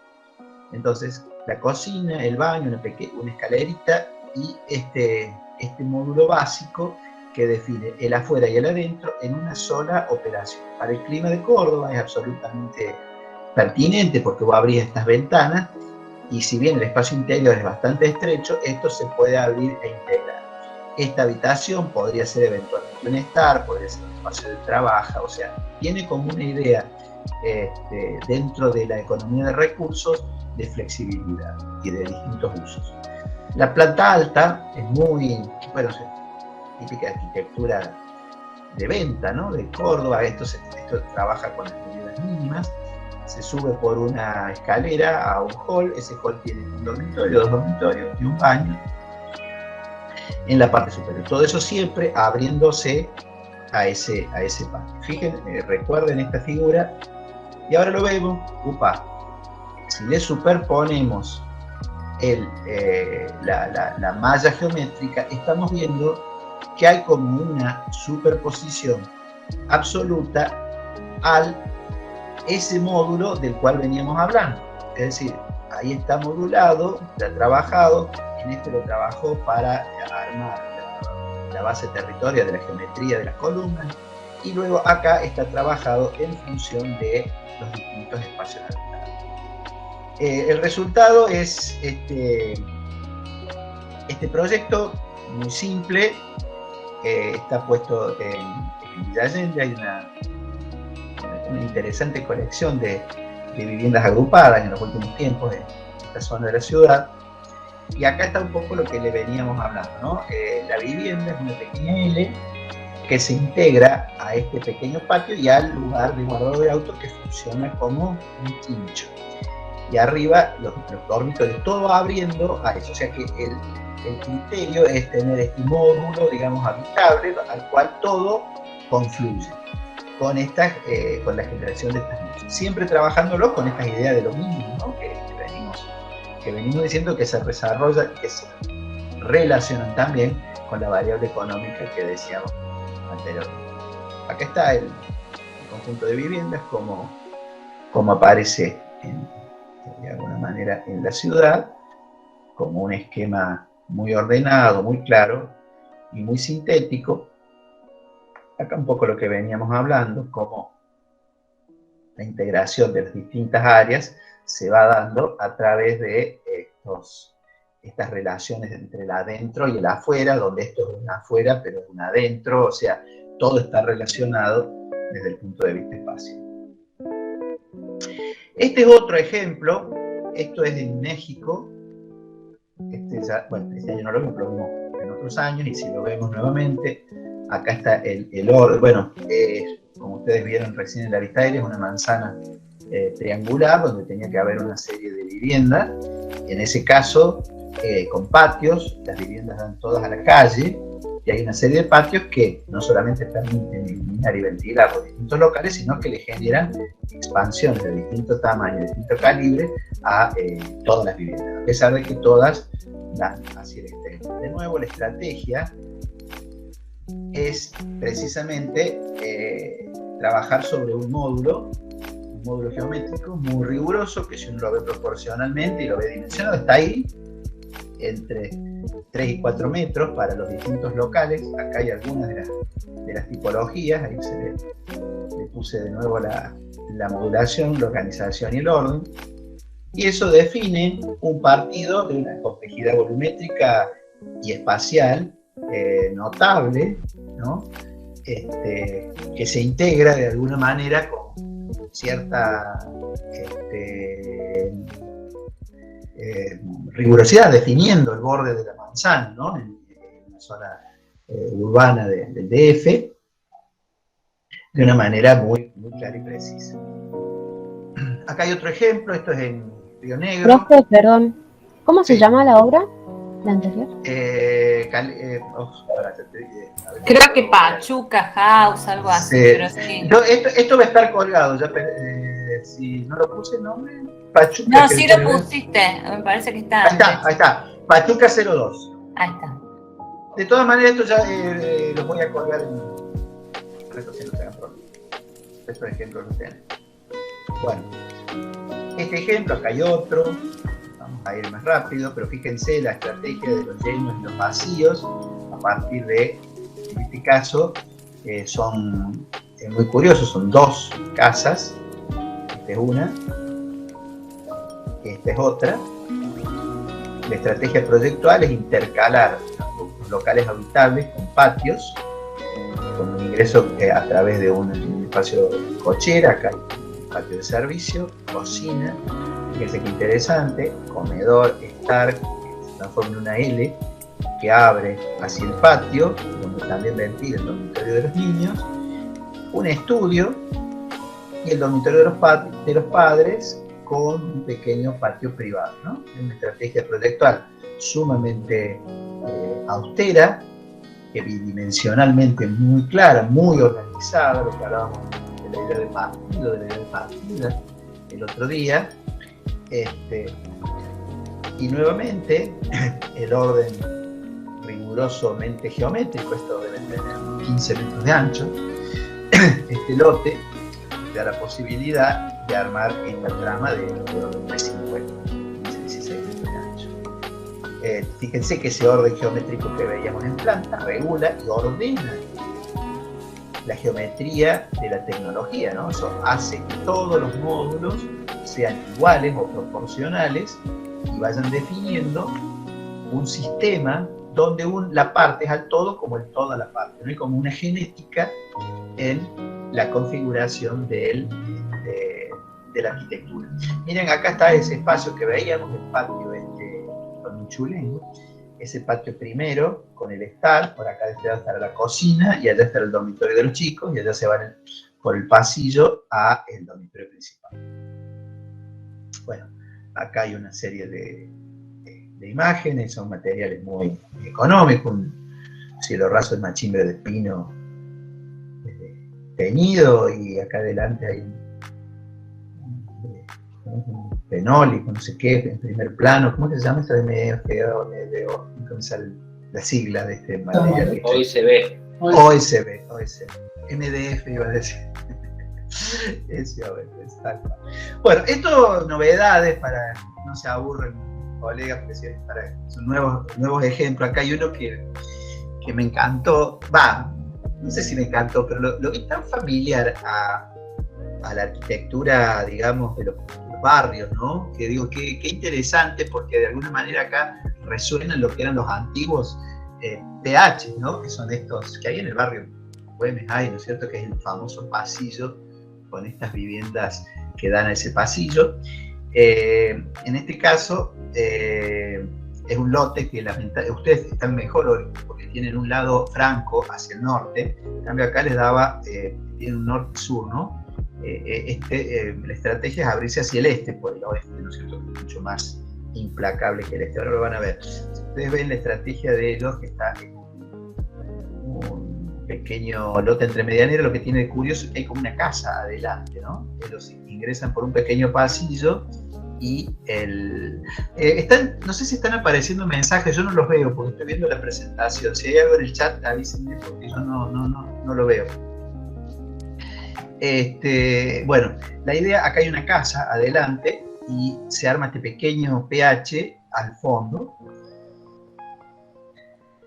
entonces la cocina, el baño, una escalerita y este módulo básico que define el afuera y el adentro en una sola operación. Para el clima de Córdoba es absolutamente pertinente porque vos abrís estas ventanas y si bien el espacio interior es bastante estrecho, esto se puede abrir e integrar. Esta habitación podría ser eventualmente un estar, podría ser un espacio de trabajo, o sea, tiene como una idea dentro de la economía de recursos de flexibilidad y de distintos usos. La planta alta es muy, bueno, típica arquitectura de venta, ¿no? De Córdoba, esto trabaja con las medidas mínimas, se sube por una escalera a un hall, ese hall tiene un dormitorio, 2 dormitorios y un baño en la parte superior. Todo eso siempre abriéndose a ese patio. Fíjense, recuerden esta figura, y ahora lo vemos, si le superponemos la malla geométrica, estamos viendo que hay como una superposición absoluta ese módulo del cual veníamos hablando. Es decir, ahí está modulado, está trabajado, en este lo trabajó para armar la base territorial de la geometría de las columnas, y luego acá está trabajado en función de los distintos espacios habitables. El resultado es este proyecto muy simple, está puesto en Villa Allende, hay una interesante colección de viviendas agrupadas en los últimos tiempos en esta zona de la ciudad, y acá está un poco lo que le veníamos hablando, ¿no? La vivienda es una pequeña L que se integra a este pequeño patio y al lugar de guardado de autos que funciona como un quincho. Y arriba los dormitorios, todo abriendo a eso. O sea que el criterio es tener este módulo, digamos, habitable, al cual todo confluye con la generación de estas luces. Siempre trabajándolo con estas ideas de lo mínimo, ¿no? que venimos diciendo que se desarrolla, que se relacionan también con la variable económica que decíamos anteriormente. Acá está el conjunto de viviendas como aparece de alguna manera en la ciudad, como un esquema muy ordenado, muy claro y muy sintético. Acá un poco lo que veníamos hablando, como la integración de las distintas áreas se va dando a través de estas relaciones entre el adentro y el afuera, donde esto es un afuera, pero es un adentro, o sea, todo está relacionado desde el punto de vista espacial. Este es otro ejemplo, esto es en México, este año no lo vimos, lo vimos en otros años, y si lo vemos nuevamente, acá está el orden, bueno, como ustedes vieron recién en la vista aérea, es una manzana triangular, donde tenía que haber una serie de viviendas, en ese caso con patios, las viviendas dan todas a la calle, y hay una serie de patios que no solamente permiten iluminar y ventilar los distintos locales, sino que le generan expansiones de distinto tamaño, de distinto calibre a todas las viviendas, a pesar de que todas dan hacia el exterior. De nuevo, la estrategia es precisamente trabajar sobre un módulo geométrico muy riguroso, que si uno lo ve proporcionalmente y lo ve dimensionado, está ahí, entre 3 y 4 metros para los distintos locales. Acá hay algunas de las tipologías, ahí le puse de nuevo la modulación, la organización y el orden, y eso define un partido de una complejidad volumétrica y espacial notable, ¿no? Que se integra de alguna manera con cierta rigurosidad, definiendo el borde de la manzana, ¿no? en la zona urbana del DF, de una manera muy, muy clara y precisa. Acá hay otro ejemplo, esto es en Río Negro. Profe, perdón, ¿cómo se llama la obra? ¿La anterior? Creo que Pachuca House, algo así, pero sí. Esto va a estar colgado, ya, si no lo puse el nombre. Pachuca. No, sí lo pusiste. Me parece que está. Ahí está. Pachuca 02. Ahí está. De todas maneras, esto ya los voy a colgar en reto si no tengan problema. Estos ejemplos los tienen. Bueno, este ejemplo, acá hay otro. Vamos a ir más rápido, pero fíjense la estrategia de los llenos y los vacíos a partir de, en este caso, son muy curiosos, son dos casas. Esta es una, esta es otra. La estrategia proyectual es intercalar los locales habitables con patios, con un ingreso a través de un espacio cochera, acá hay un patio de servicio, cocina, fíjense qué interesante, comedor, estar, que se transforma en una L, que abre hacia el patio, donde también ventila el dormitorio de los niños, un estudio y el dormitorio de los padres, con un pequeño patio privado, ¿no? Es una estrategia proyectual sumamente austera, bidimensionalmente muy clara, muy organizada, lo que hablábamos de la idea de partido, de la idea de partida el otro día. Y nuevamente, el orden rigurosamente geométrico, esto debe tener 15 metros de ancho, este lote da la posibilidad de armar esta trama de orden 350, 16 metros de ancho. Fíjense que ese orden geométrico que veíamos en planta regula y ordena la geometría de la tecnología, ¿no? Eso hace que todos los módulos sean iguales o proporcionales y vayan definiendo un sistema donde la parte es al todo como el todo a la parte, ¿no? Y como una genética en la configuración de la arquitectura. Miren, acá está ese espacio que veíamos, el patio con un chulengo, ese patio primero con el estar, por acá de este lado estará la cocina y allá estará el dormitorio de los chicos y allá se van por el pasillo a el dormitorio principal. Bueno, acá hay una serie de imágenes, son materiales muy económicos, un cielo raso de machimbre de pino teñido, y acá adelante hay un fenólico, no sé qué, en primer plano. ¿Cómo se llama esto de MDO? ¿Cómo sale la sigla de este material? OSB. MDF iba a decir. Bueno, esto novedades para no se aburren colegas, son nuevos ejemplos. Acá hay uno que me encantó, no sé si me encantó, pero lo vi tan familiar a la arquitectura, digamos, de los barrios, ¿no? Que digo, qué interesante, porque de alguna manera acá resuenan lo que eran los antiguos PH, ¿no? Que son estos que hay en el barrio Güemes, ¿no es cierto? Que es el famoso pasillo con estas viviendas que dan a ese pasillo. En este caso, es un lote que ustedes están mejor hoy porque tienen un lado franco hacia el norte, en cambio acá les daba, tiene un norte-sur, ¿no? La estrategia es abrirse hacia el este por el oeste, ¿no es cierto? Que es mucho más implacable que el este. Ahora lo van a ver. Si ustedes ven la estrategia de ellos, que está en un pequeño lote entre medianero, lo que tiene de curioso es que hay como una casa adelante, ¿no? Ellos ingresan por un pequeño pasillo y no sé si están apareciendo mensajes, yo no los veo porque estoy viendo la presentación. Si hay algo en el chat, avísenme porque yo no lo veo. Bueno, la idea, acá hay una casa adelante y se arma este pequeño PH al fondo.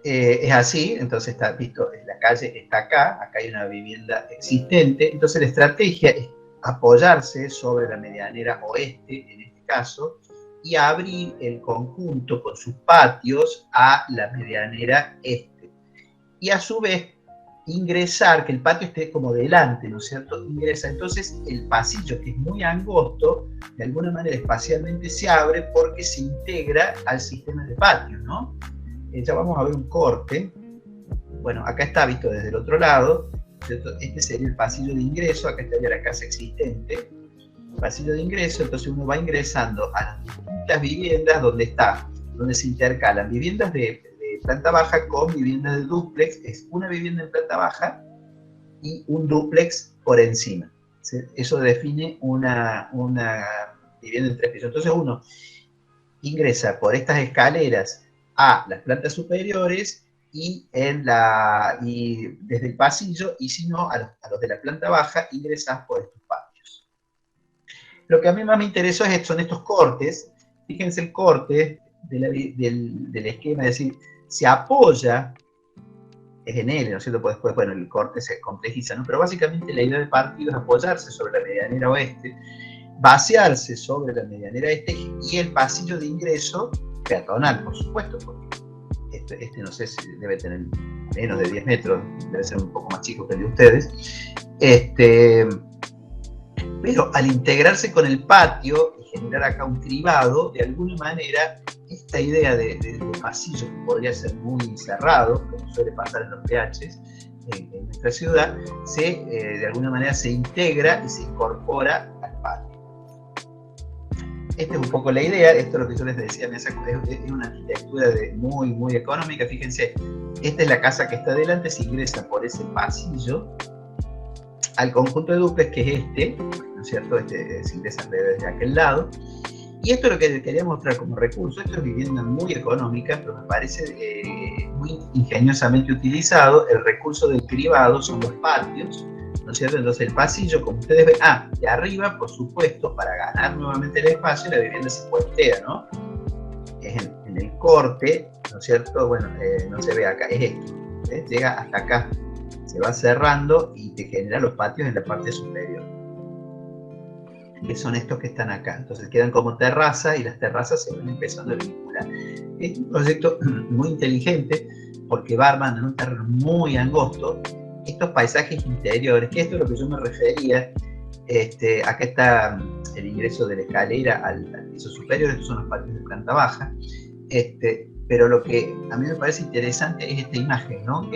Es así, entonces está visto, la calle está acá hay una vivienda existente, entonces la estrategia es apoyarse sobre la medianera oeste, en este caso, y abrir el conjunto con sus patios a la medianera este. Y a su vez, ingresar, que el patio esté como delante, ¿no es cierto? Ingresa, entonces el pasillo, que es muy angosto, de alguna manera espacialmente se abre porque se integra al sistema de patio, ¿no? Ya vamos a ver un corte. Bueno, acá está visto desde el otro lado, ¿cierto? Este sería el pasillo de ingreso, acá estaría la casa existente, pasillo de ingreso, entonces uno va ingresando a las distintas viviendas donde se intercalan viviendas de planta baja con viviendas de dúplex. Es una vivienda en planta baja y un dúplex por encima. ¿Sí? Eso define una vivienda en 3 pisos. Entonces uno ingresa por estas escaleras a las plantas superiores y desde el pasillo, y si no, a los de la planta baja ingresas por estos patios. Lo que a mí más me interesó son estos cortes. Fíjense el corte del esquema, es decir, se apoya, es en L, ¿no es cierto? Pues después, bueno, el corte se complejiza, ¿no? Pero básicamente la idea del partido es apoyarse sobre la medianera oeste, vaciarse sobre la medianera este y el pasillo de ingreso peatonal, por supuesto, porque este no sé si debe tener menos de 10 metros, debe ser un poco más chico que el de ustedes, pero al integrarse con el patio y generar acá un cribado, de alguna manera, esta idea de pasillo que podría ser muy cerrado, como suele pasar en los PHs en nuestra ciudad, de alguna manera se integra y se incorpora al patio. Esta es un poco la idea, esto es lo que yo les decía, es una arquitectura muy, muy económica. Fíjense, esta es la casa que está adelante, se ingresa por ese pasillo al conjunto de duplex, que es ¿no es cierto? Se ingresa desde aquel lado. Y esto es lo que quería mostrar como recurso. Esto es vivienda muy económica, pero me parece muy ingeniosamente utilizado. El recurso del cribado son los patios, ¿no es cierto? Entonces el pasillo, como ustedes ven, de arriba, por supuesto, para ganar nuevamente el espacio, la vivienda se puentea, ¿no? Es en el corte, ¿no es cierto? Bueno, no se ve acá, es esto, ¿ves? Llega hasta acá, se va cerrando y te genera los patios en la parte superior, que son estos que están acá. Entonces quedan como terraza y las terrazas se van empezando a vincular. Es un proyecto muy inteligente porque va armando en un terreno muy angosto estos paisajes interiores, que esto es lo que yo me refería. Acá está el ingreso de la escalera al piso superior, estos son los patios de planta baja, pero lo que a mí me parece interesante es esta imagen, ¿no?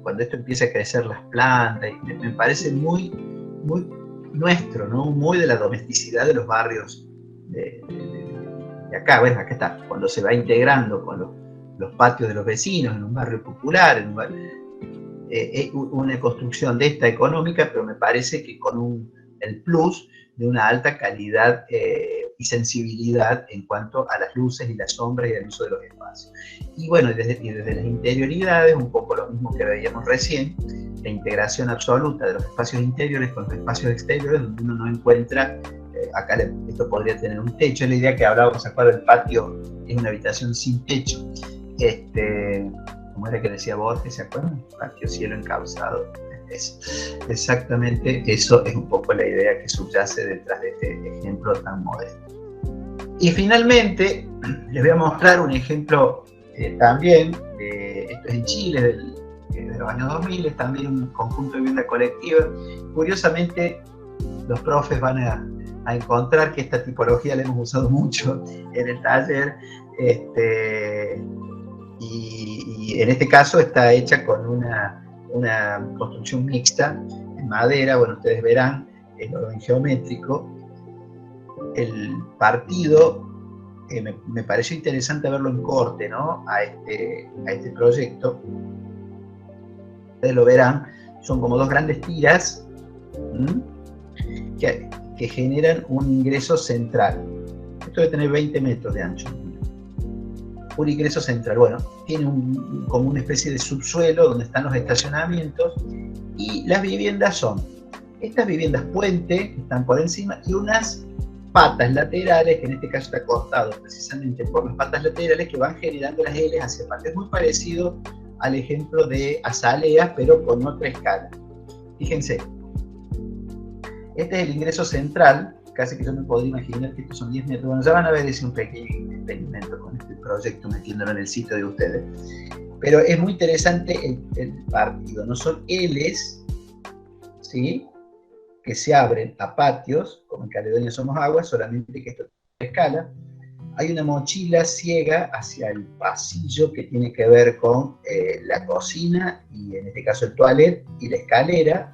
Cuando esto empieza a crecer las plantas, y me parece muy, muy nuestro, ¿no? Muy de la domesticidad de los barrios de acá. Bueno, acá está, cuando se va integrando con los patios de los vecinos en un barrio popular, una construcción de esta económica, pero me parece que con el plus de una alta calidad y sensibilidad en cuanto a las luces y las sombras y el uso de los espacios. Y bueno, desde las interioridades, un poco lo mismo que veíamos recién, la integración absoluta de los espacios interiores con los espacios exteriores, donde uno no encuentra, acá esto podría tener un techo, la idea que hablábamos, ¿se acuerdan? El patio es una habitación sin techo, ¿cómo era que decía Borges? ¿Se acuerdan? Patio, cielo encauzado. Exactamente eso es un poco la idea que subyace detrás de este ejemplo tan modesto. Y finalmente les voy a mostrar un ejemplo también, esto es en Chile, de los años 2000, es también un conjunto de vivienda colectiva. Curiosamente, los profes van a encontrar que esta tipología la hemos usado mucho en el taller, y en este caso está hecha con una construcción mixta en madera. Bueno, ustedes verán el orden geométrico. El partido, me pareció interesante verlo en corte, ¿no? a este proyecto. Ustedes lo verán, son como dos grandes tiras que generan un ingreso central. Esto debe tener 20 metros de ancho. Un ingreso central, bueno, tiene como una especie de subsuelo donde están los estacionamientos, y las viviendas son estas viviendas puente que están por encima y unas patas laterales, que en este caso está cortado precisamente por las patas laterales que van generando las L hacia abajo. Es muy parecido al ejemplo de azaleas, pero con otra escala. Fíjense, este es el ingreso central, casi que yo me podría imaginar que estos son 10 metros. Bueno, ya van a ver ese un pequeño experimento con este proyecto metiéndolo en el sitio de ustedes. Pero es muy interesante el partido, no son L's, ¿sí?, que se abren a patios, como en Caledonia Somos Agua, solamente que esto tiene escala. Hay una mochila ciega hacia el pasillo que tiene que ver con la cocina, y en este caso el toilet y la escalera.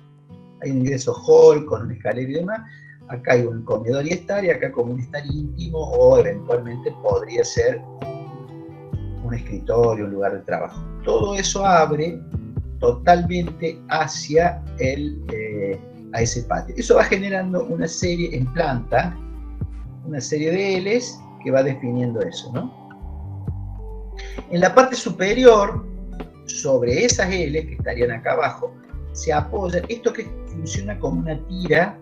Hay un ingreso hall con una escalera y demás. Acá hay un comedor y estar, y acá como un estar íntimo, o eventualmente podría ser un escritorio, un lugar de trabajo. Todo eso abre totalmente hacia a ese patio. Eso va generando una serie en planta, una serie de Ls que va definiendo eso, ¿no? En la parte superior, sobre esas Ls que estarían acá abajo, se apoya esto que funciona como una tira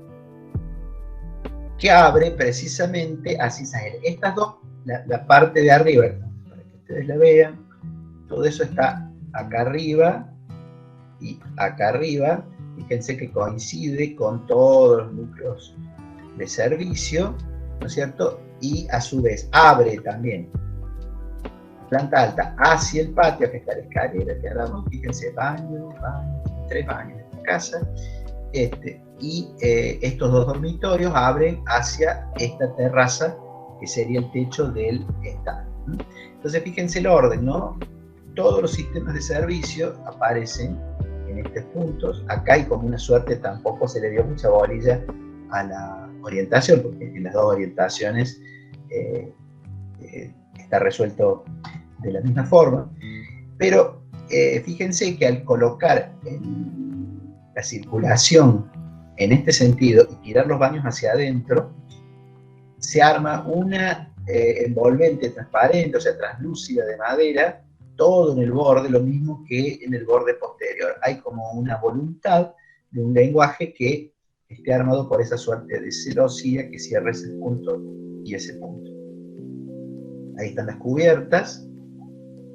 que abre precisamente hacia esas Ls. Estas dos, la parte de arriba, para que ustedes la vean, todo eso está acá arriba y acá arriba. Fíjense que coincide con todos los núcleos de servicio, ¿no es cierto? Y a su vez abre también planta alta hacia el patio, que está la escalera que hablamos. Fíjense, baño, 3 baños en esta casa. Y estos 2 dormitorios abren hacia esta terraza, que sería el techo del estadio. Entonces, fíjense el orden, ¿no? Todos los sistemas de servicio aparecen en estos puntos. Acá hay como una suerte, tampoco se le dio mucha bolilla a la orientación, porque en las 2 orientaciones está resuelto de la misma forma. Pero fíjense que al colocar la circulación en este sentido y tirar los baños hacia adentro, se arma una envolvente transparente, o sea, translúcida de madera, todo en el borde, lo mismo que en el borde posterior. Hay como una voluntad de un lenguaje que esté armado por esa suerte de celosía que cierra ese punto y ese punto. Ahí están las cubiertas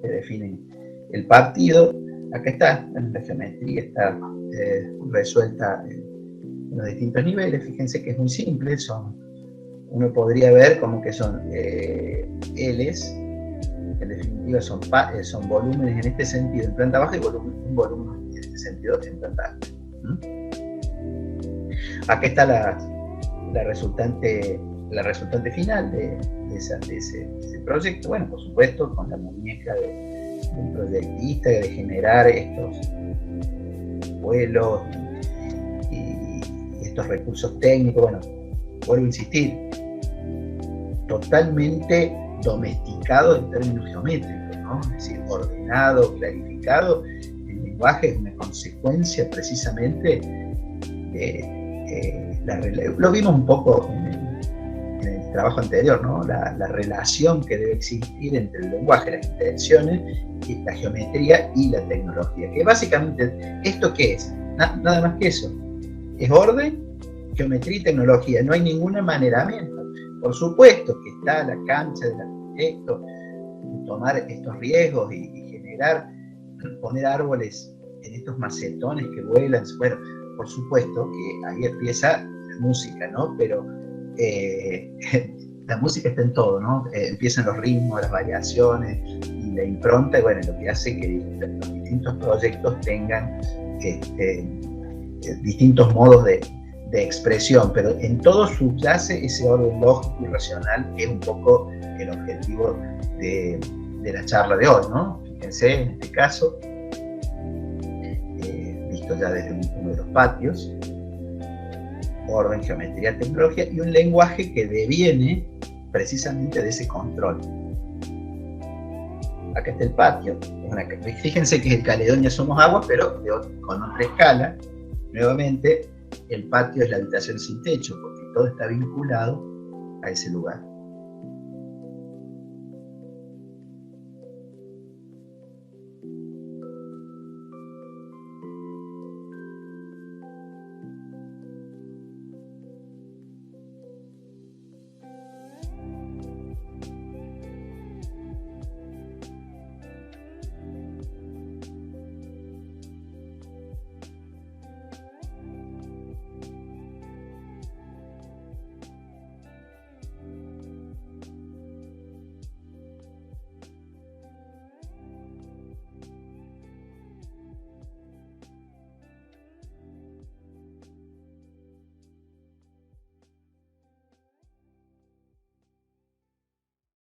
que definen el partido. Acá está, la geometría está resuelta en los distintos niveles. Fíjense que es muy simple, uno podría ver como que son Ls, en definitiva son volúmenes en este sentido en planta baja y un volumen en este sentido en planta alta. Acá está la resultante final de ese proyecto. Bueno, por supuesto, con la muñeca de un proyectista, de generar estos vuelos y estos recursos técnicos. Bueno, vuelvo a insistir, totalmente domesticado en términos geométricos, ¿no? Es decir, ordenado, clarificado. El lenguaje es una consecuencia precisamente de lo vimos un poco en el trabajo anterior, ¿no? La relación que debe existir entre el lenguaje, las intenciones, la geometría y la tecnología. Que básicamente, ¿esto qué es? Nada más que eso. Es orden, geometría y tecnología. No hay ningún amaneramiento. Por supuesto que está la cancha del arquitecto, tomar estos riesgos y generar, poner árboles en estos macetones que vuelan. Bueno, por supuesto que ahí empieza la música, ¿no? Pero la música está en todo, ¿no? Empiezan los ritmos, las variaciones y la impronta, y bueno, lo que hace que los distintos proyectos tengan distintos modos de expresión, pero en todo subyace ese orden lógico y racional, que es un poco el objetivo de la charla de hoy, ¿no? Fíjense, en este caso, visto ya desde uno de los patios, orden, geometría, tecnología, y un lenguaje que deviene precisamente de ese control. Acá está el patio. Fíjense que en Caledonia somos agua, pero con otra escala. Nuevamente, el patio es la habitación sin techo, porque todo está vinculado a ese lugar.